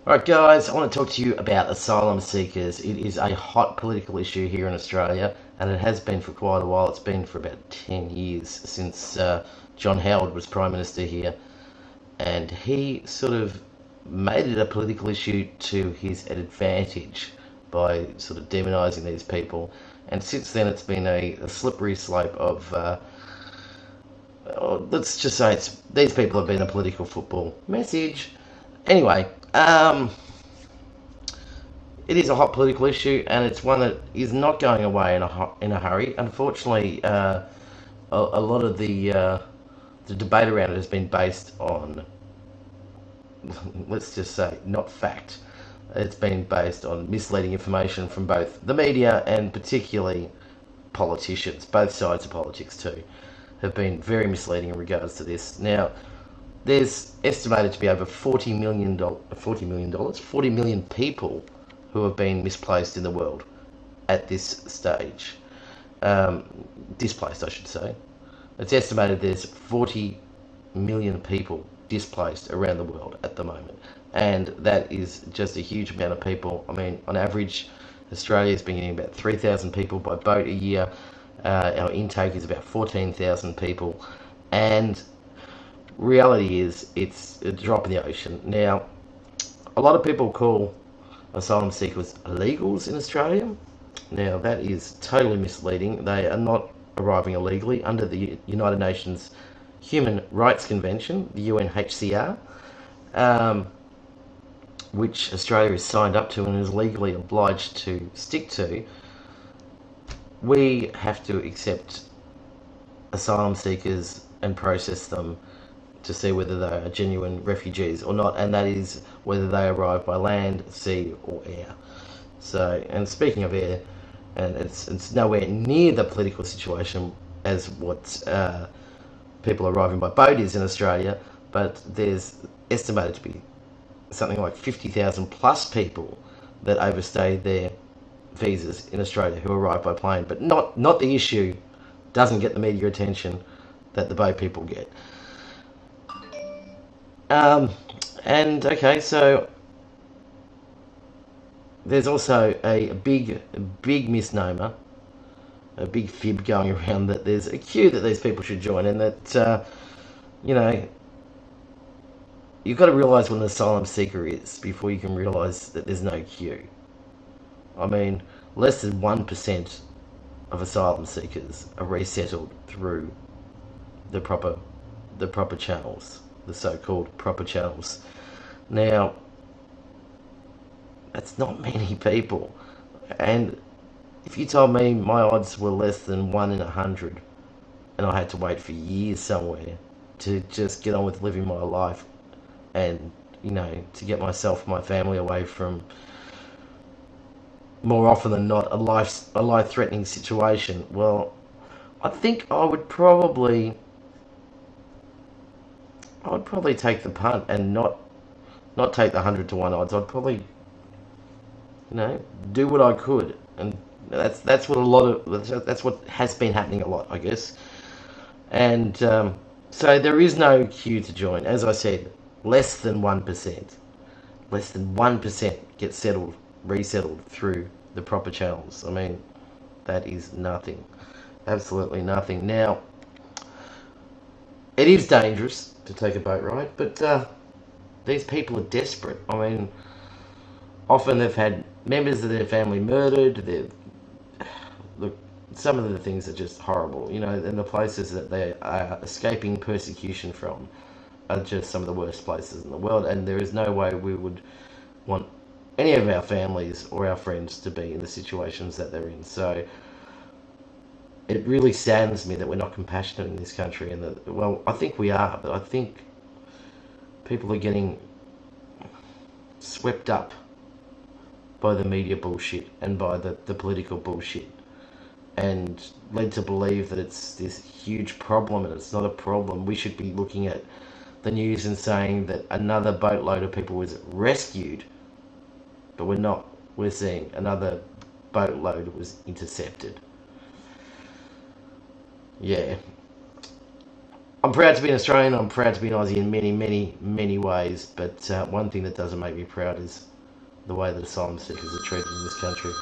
Alright guys, I want to talk to you about asylum seekers. It is a hot political issue here in Australia, and it has been for quite a while. It's been for about 10 years since John Howard was Prime Minister here, and he sort of made it a political issue to his advantage by sort of demonising these people. And since then it's been a slippery slope of, let's just say these people have been a political football message. Anyway, it is a hot political issue, and it's one that is not going away in a hurry. Unfortunately, a lot of the debate around it has been based on, let's just say, not fact. It's been based on misleading information from both the media and particularly politicians. Both sides of politics too have been very misleading in regards to this. Now, there's estimated to be over $40 million people who have been misplaced in the world at this stage. Displaced, I should say. It's estimated there's 40 million people displaced around the world at the moment. And that is just a huge amount of people. I mean, on average, Australia's been getting about 3,000 people by boat a year. Our intake is about 14,000 people. And reality is, it's a drop in the ocean. Now, a lot of people call asylum seekers illegals in Australia. Now, that is totally misleading. They are not arriving illegally under the United Nations Human Rights Convention, the UNHCR, which Australia is signed up to and is legally obliged to stick to. We have to accept asylum seekers and process them to see whether they are genuine refugees or not, and that is whether they arrive by land, sea, or air. So, and speaking of air, and it's nowhere near the political situation as what people arriving by boat is in Australia, but there's estimated to be something like 50,000 plus people that overstay their visas in Australia who arrive by plane, but not the issue. Doesn't get the media attention that the boat people get. And okay, so there's also a big misnomer, a big fib going around that there's a queue that these people should join, and that you know, you've got to realise what an asylum seeker is before you can realise that there's no queue. I mean, less than 1% of asylum seekers are resettled through the proper channels, the so-called proper channels. Now, that's not many people, and if you told me my odds were less than 1 in 100, and I had to wait for years somewhere to just get on with living my life, and to get myself and my family away from, more often than not, a life-threatening situation, well, I think I would probably take the punt and not take the 100-to-1 odds. I'd probably, do what I could, and that's what has been happening a lot, I guess. And so there is no queue to join. As I said, less than 1% get resettled through the proper channels. I mean, that is nothing, absolutely nothing. Now, it is dangerous to take a boat ride, but these people are desperate. I mean, often they've had members of their family murdered. Look, some of the things are just horrible. And the places that they are escaping persecution from are just some of the worst places in the world. And there is no way we would want any of our families or our friends to be in the situations that they're in. So it really saddens me that we're not compassionate in this country, and that, well, I think we are, but I think people are getting swept up by the media bullshit and by the political bullshit, and led to believe that it's this huge problem, and it's not a problem. We should be looking at the news and saying that another boatload of people was rescued, but we're not. We're seeing another boatload was intercepted. Yeah. I'm proud to be an Australian. I'm proud to be an Aussie in many, many, many ways. But one thing that doesn't make me proud is the way that asylum seekers are treated in this country.